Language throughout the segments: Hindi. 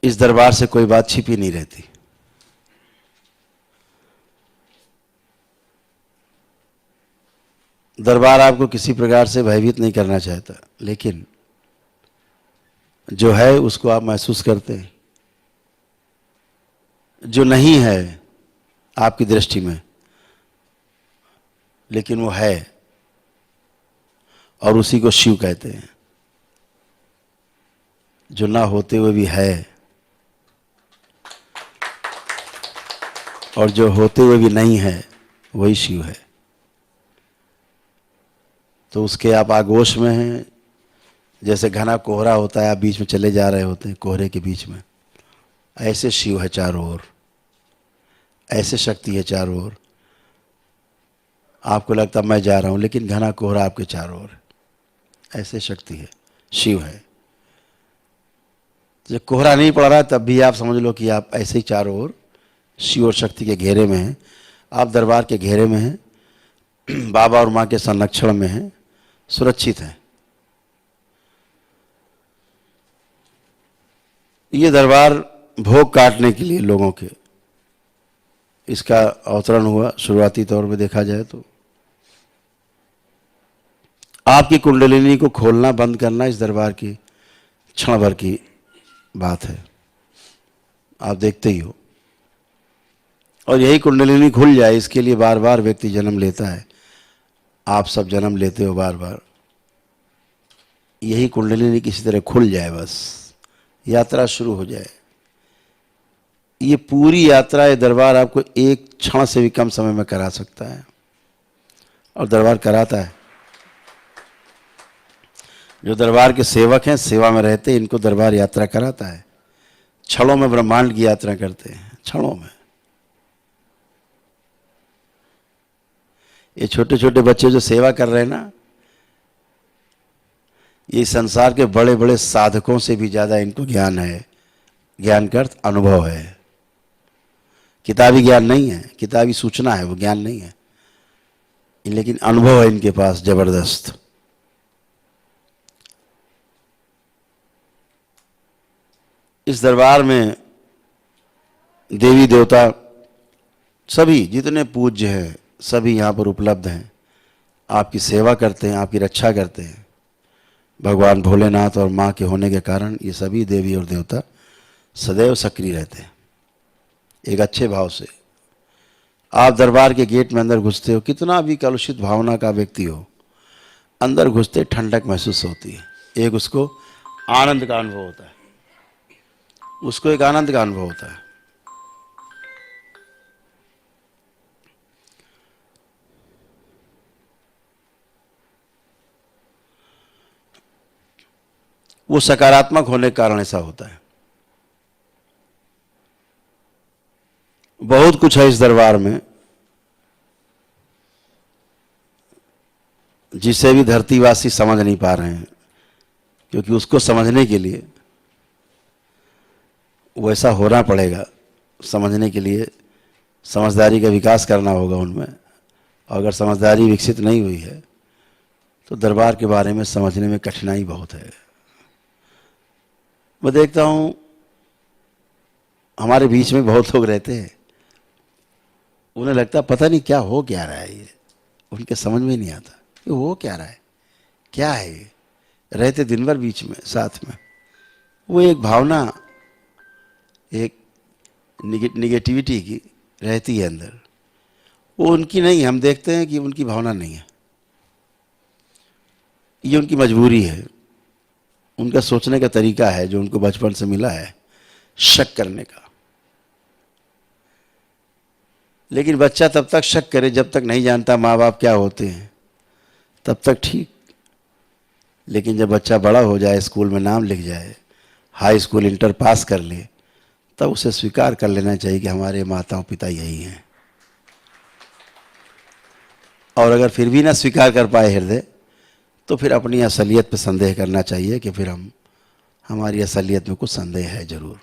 इस दरबार से कोई बात छिपी नहीं रहती। दरबार आपको किसी प्रकार से भयभीत नहीं करना चाहता, लेकिन जो है उसको आप महसूस करते हैं। जो नहीं है आपकी दृष्टि में, लेकिन वो है, और उसी को शिव कहते हैं। जो ना होते हुए भी है, और जो होते हुए भी नहीं है, वही शिव है। तो उसके आप आगोश में हैं। जैसे घना कोहरा होता है, आप बीच में चले जा रहे होते हैं कोहरे के बीच में, ऐसे शिव है चारों ओर, ऐसे शक्ति है चारों ओर। आपको लगता मैं जा रहा हूं, लेकिन घना कोहरा आपके चारों ओर, ऐसे शक्ति है, शिव है। जब कोहरा नहीं पड़ रहा है, तब भी आप समझ लो कि आप ऐसे ही चारों ओर शिव और शक्ति के घेरे में हैं। आप दरबार के घेरे में हैं, बाबा और माँ के संरक्षण में हैं, सुरक्षित हैं। ये दरबार भोग काटने के लिए लोगों के, इसका अवतरण हुआ शुरुआती तौर पे देखा जाए तो। आपकी कुंडलिनी को खोलना बंद करना इस दरबार की क्षण भर की बात है, आप देखते ही हो। और यही कुंडलिनी खुल जाए, इसके लिए बार बार व्यक्ति जन्म लेता है। आप सब जन्म लेते हो बार बार। यही कुंडलिनी किसी तरह खुल जाए, बस यात्रा शुरू हो जाए। ये पूरी यात्रा, ये दरबार आपको एक क्षण से भी कम समय में करा सकता है, और दरबार कराता है। जो दरबार के सेवक हैं, सेवा में रहते हैं, इनको दरबार यात्रा कराता है। क्षणों में ब्रह्मांड की यात्रा करते हैं, क्षणों में। ये छोटे छोटे बच्चे जो सेवा कर रहे हैं ना, ये संसार के बड़े बड़े साधकों से भी ज्यादा इनको ज्ञान है। ज्ञान का अर्थ अनुभव है, किताबी ज्ञान नहीं है। किताबी सूचना है, वो ज्ञान नहीं है, लेकिन अनुभव है इनके पास जबरदस्त। इस दरबार में देवी देवता सभी जितने पूज्य हैं, सभी यहाँ पर उपलब्ध हैं, आपकी सेवा करते हैं, आपकी रक्षा करते हैं। भगवान भोलेनाथ और माँ के होने के कारण ये सभी देवी और देवता सदैव सक्रिय रहते हैं, एक अच्छे भाव से। आप दरबार के गेट में अंदर घुसते हो, कितना भी कलुषित भावना का व्यक्ति हो, अंदर घुसते ठंडक महसूस होती है। एक उसको आनंद का अनुभव होता है, उसको एक आनंद का अनुभव होता है। वो सकारात्मक होने के कारण ऐसा होता है। बहुत कुछ है इस दरबार में, जिसे भी धरतीवासी समझ नहीं पा रहे हैं, क्योंकि उसको समझने के लिए वैसा होना पड़ेगा। समझने के लिए समझदारी का विकास करना होगा उनमें, और अगर समझदारी विकसित नहीं हुई है तो दरबार के बारे में समझने में कठिनाई बहुत है। मैं देखता हूं हमारे बीच में बहुत लोग रहते हैं, उन्हें लगता पता नहीं क्या हो क्या रहा है, ये उनके समझ में नहीं आता ये हो क्या रहा है, क्या है ये। रहते दिन भर बीच में साथ में, वो एक भावना, एक निगेटिविटी की रहती है अंदर। वो उनकी नहीं, हम देखते हैं कि उनकी भावना नहीं है, ये उनकी मजबूरी है, उनका सोचने का तरीका है जो उनको बचपन से मिला है, शक करने का। लेकिन बच्चा तब तक शक करे जब तक नहीं जानता माँ बाप क्या होते हैं, तब तक ठीक। लेकिन जब बच्चा बड़ा हो जाए, स्कूल में नाम लिख जाए, हाई स्कूल इंटर पास कर ले, तब उसे स्वीकार कर लेना चाहिए कि हमारे माता पिता यही हैं। और अगर फिर भी ना स्वीकार कर पाए हृदय, तो फिर अपनी असलियत पे संदेह करना चाहिए कि फिर हमारी असलियत में कुछ संदेह है जरूर।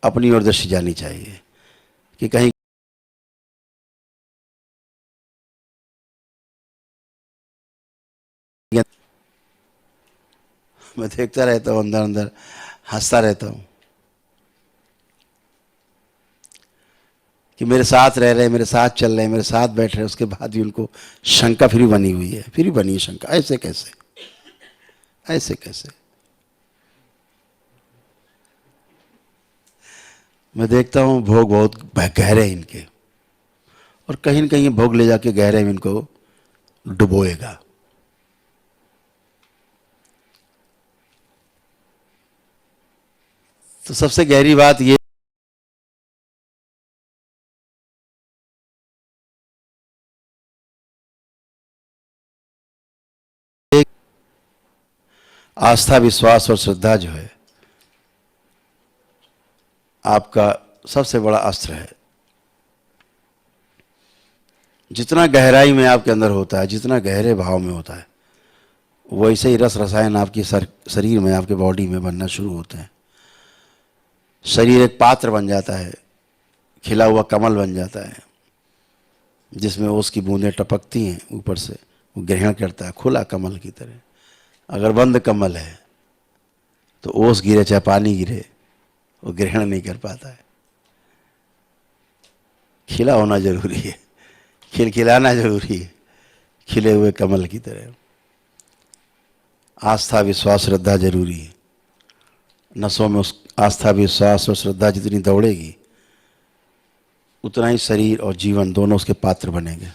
अपनी ओर दृष्टि जानी चाहिए कि कहीं मैं देखता रहता हूँ, अंदर अंदर हंसता रहता हूँ। कि मेरे साथ रह रहे हैं, मेरे साथ चल रहे हैं, मेरे साथ बैठ रहे हैं, उसके बाद भी उनको शंका फिर भी बनी हुई है, फिर भी बनी है शंका, ऐसे कैसे, ऐसे कैसे। मैं देखता हूँ भोग बहुत गहरे हैं इनके, और कहीं न कहीं भोग ले जाके गहरे में इनको डुबोएगा। तो सबसे गहरी बात ये, आस्था, विश्वास और श्रद्धा जो है आपका सबसे बड़ा अस्त्र है। जितना गहराई में आपके अंदर होता है, जितना गहरे भाव में होता है, वैसे ही रस रसायन आपकी शरीर में, आपके बॉडी में बनना शुरू होते हैं। शरीर एक पात्र बन जाता है, खिला हुआ कमल बन जाता है, जिसमें ओस की बूंदें टपकती हैं ऊपर से, वो ग्रहण करता है खुला कमल की तरह। अगर बंद कमल है तो ओस गिरे चाहे पानी गिरे, वो ग्रहण नहीं कर पाता है। खिला होना जरूरी है, खिलखिलाना जरूरी है, खिले हुए कमल की तरह। आस्था, विश्वास, श्रद्धा जरूरी है। नसों में उस आस्था, विश्वास और श्रद्धा जितनी दौड़ेगी, उतना ही शरीर और जीवन दोनों उसके पात्र बनेंगे।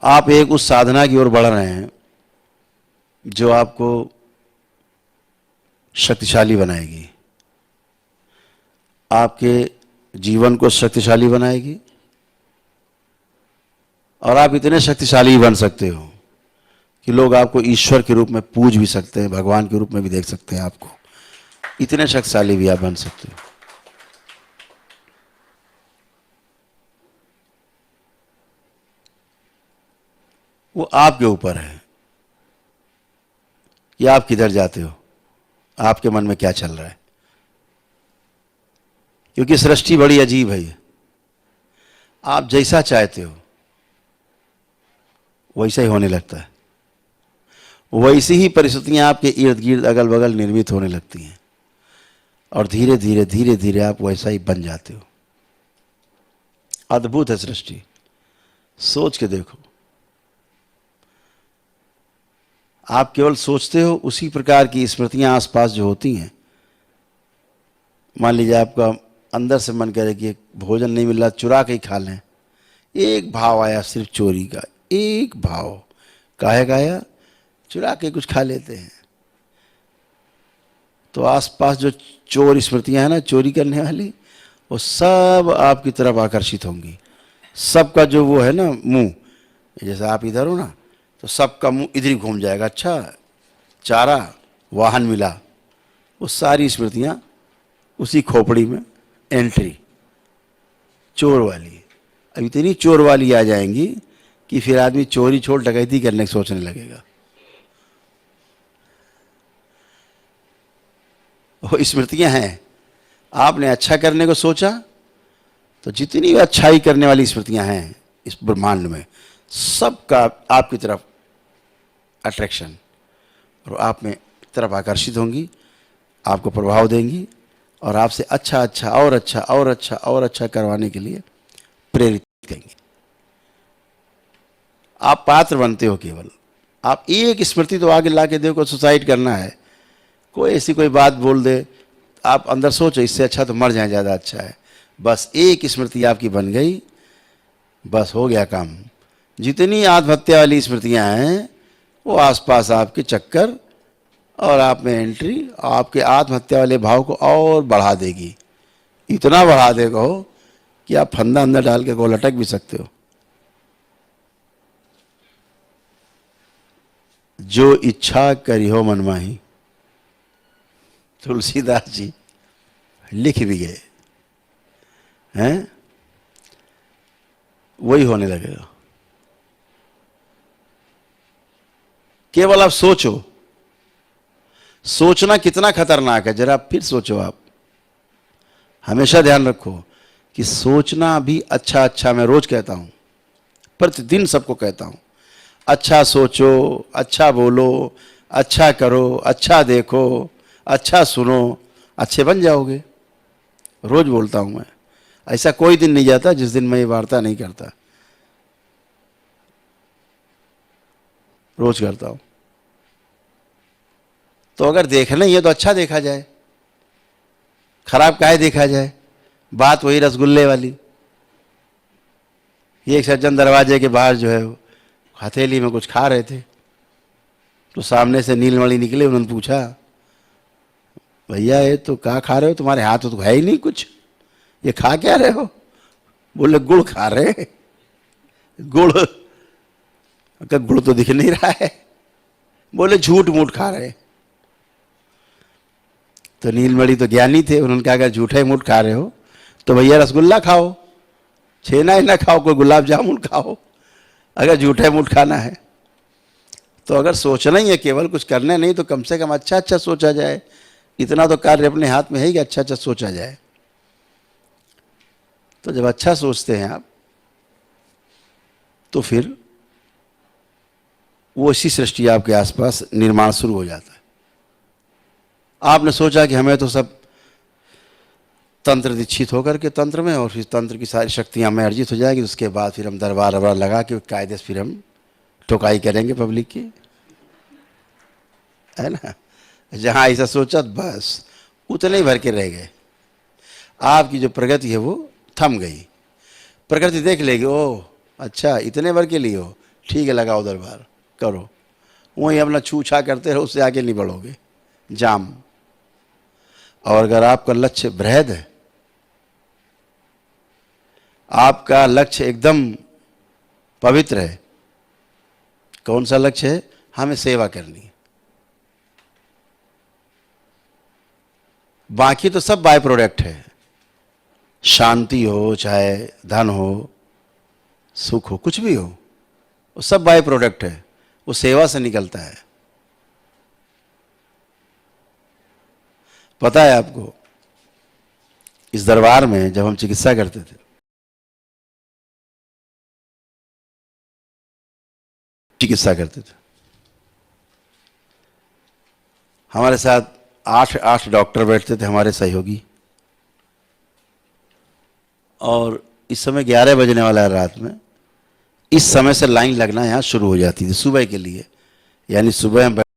आप एक उस साधना की ओर बढ़ रहे हैं जो आपको शक्तिशाली बनाएगी, आपके जीवन को शक्तिशाली बनाएगी, और आप इतने शक्तिशाली बन सकते हो कि लोग आपको ईश्वर के रूप में पूज भी सकते हैं, भगवान के रूप में भी देख सकते हैं आपको। इतने शक्तिशाली भी आप बन सकते हो। वो आपके ऊपर है कि आप किधर जाते हो, आपके मन में क्या चल रहा है। क्योंकि सृष्टि बड़ी अजीब है ये, आप जैसा चाहते हो वैसा ही होने लगता है, वैसी ही परिस्थितियां आपके इर्द गिर्द अगल बगल निर्मित होने लगती हैं, और धीरे धीरे धीरे धीरे आप वैसा ही बन जाते हो। अद्भुत है सृष्टि, सोच के देखो। आप केवल सोचते हो, उसी प्रकार की स्मृतियां आसपास जो होती हैं। मान लीजिए आपका अंदर से मन करे कि भोजन नहीं मिल रहा, चुरा के ही खा लें। एक भाव आया सिर्फ चोरी का, एक भाव काहे का आया, चुरा के कुछ खा लेते हैं। तो आसपास जो चोर स्मृतियां हैं ना, चोरी करने वाली, वो सब आपकी तरफ आकर्षित होंगी। सबका जो वो है ना मुंह, जैसे आप इधर हो ना, तो सबका मुंह इधर ही घूम जाएगा। अच्छा, चारा, वाहन मिला, वो सारी स्मृतियां उसी खोपड़ी में एंट्री, चोर वाली। अब इतनी चोर वाली आ जाएंगी कि फिर आदमी चोरी छोड़ डकैती करने की सोचने लगेगा। वो स्मृतियां हैं। आपने अच्छा करने को सोचा तो जितनी भी अच्छाई करने वाली स्मृतियां हैं इस ब्रह्मांड में, सबका आपकी तरफ अट्रैक्शन, और आप में तरफ आकर्षित होंगी, आपको प्रभाव देंगी, और आपसे अच्छा अच्छा और अच्छा और अच्छा और अच्छा करवाने के लिए प्रेरित करेंगे। आप पात्र बनते हो केवल। आप एक स्मृति तो आगे ला के देखो, सुसाइड करना है, कोई ऐसी कोई बात बोल दे, आप अंदर सोचो इससे अच्छा तो मर जाए, ज़्यादा अच्छा है। बस एक स्मृति आपकी बन गई, बस हो गया काम। जितनी आत्महत्या वाली स्मृतियां हैं वो आसपास आपके चक्कर और आप में एंट्री आपके आत्महत्या वाले भाव को और बढ़ा देगी। इतना बढ़ा देगा हो कि आप फंदा अंदर डाल के को लटक भी सकते हो। जो इच्छा करी हो मनमाही, तुलसीदास जी लिख भी गए हैं, वही होने लगेगा। केवल आप सोचो। सोचना कितना खतरनाक है, जरा फिर सोचो। आप हमेशा ध्यान रखो कि सोचना भी अच्छा अच्छा, मैं रोज कहता हूं, प्रतिदिन सबको कहता हूं, अच्छा सोचो, अच्छा बोलो, अच्छा करो, अच्छा देखो, अच्छा सुनो, अच्छे बन जाओगे। रोज बोलता हूं मैं। ऐसा कोई दिन नहीं जाता जिस दिन मैं ये वार्ता नहीं करता, रोज करता हूं। तो अगर देखना ही है तो अच्छा देखा जाए, खराब काहे देखा जाए। बात वही रसगुल्ले वाली। ये एक सज्जन दरवाजे के बाहर जो है हथेली में कुछ खा रहे थे, तो सामने से नीलमणि निकले। उन्होंने पूछा, भैया ये तो क्या खा रहे हो, तुम्हारे हाथ तो है ही नहीं कुछ, ये खा क्या रहे हो? बोले गुड़ खा रहे हैं। गुड़? गुड़ तो दिख नहीं रहा है। बोले झूठ मूठ खा रहे। तो नीलमणि तो ज्ञानी थे, उन्होंने कहा अगर झूठे मूठ खा रहे हो तो भैया रसगुल्ला खाओ, छेना ही ना खाओ, कोई गुलाब जामुन खाओ, अगर झूठे मूठ खाना है तो। अगर सोचना ही है केवल, कुछ करना नहीं, तो कम से कम अच्छा अच्छा सोचा जाए। इतना तो कार्य अपने हाथ में है कि अच्छा अच्छा सोचा जाए। तो जब अच्छा सोचते हैं आप, तो फिर वो इसी सृष्टि आपके आसपास निर्माण शुरू हो जाता है। आपने सोचा कि हमें तो सब तंत्र दीक्षित होकर के तंत्र में, और फिर तंत्र की सारी शक्तियां हमें अर्जित हो जाएगी, उसके बाद फिर हम दरबार वरबार लगा के कायदे से फिर हम ठोकाई करेंगे पब्लिक की, है ना। जहां ऐसा सोचा बस उतने ही भर के रह गए। आपकी जो प्रगति है वो थम गई। प्रकृति देख लेगी, ओह अच्छा इतने भर के लिए हो, ठीक है लगाओ दरबार करो, वहीं अपना छूछा करते रहो, उससे आगे नहीं बढ़ोगे, जाम। और अगर आपका लक्ष्य बृहद है, आपका लक्ष्य एकदम पवित्र है, कौन सा लक्ष्य है? हमें सेवा करनी है। बाकी तो सब बाय प्रोडक्ट है। शांति हो, चाहे धन हो, सुख हो, कुछ भी हो, वो सब बाय प्रोडक्ट है, वो सेवा से निकलता है। पता है आपको, इस दरबार में जब हम चिकित्सा करते थे, हमारे साथ 8 डॉक्टर बैठते थे, हमारे सहयोगी। और इस समय 11 बजने वाला है रात में। इस समय से लाइन लगना यहाँ शुरू हो जाती थी सुबह के लिए। यानी सुबह हम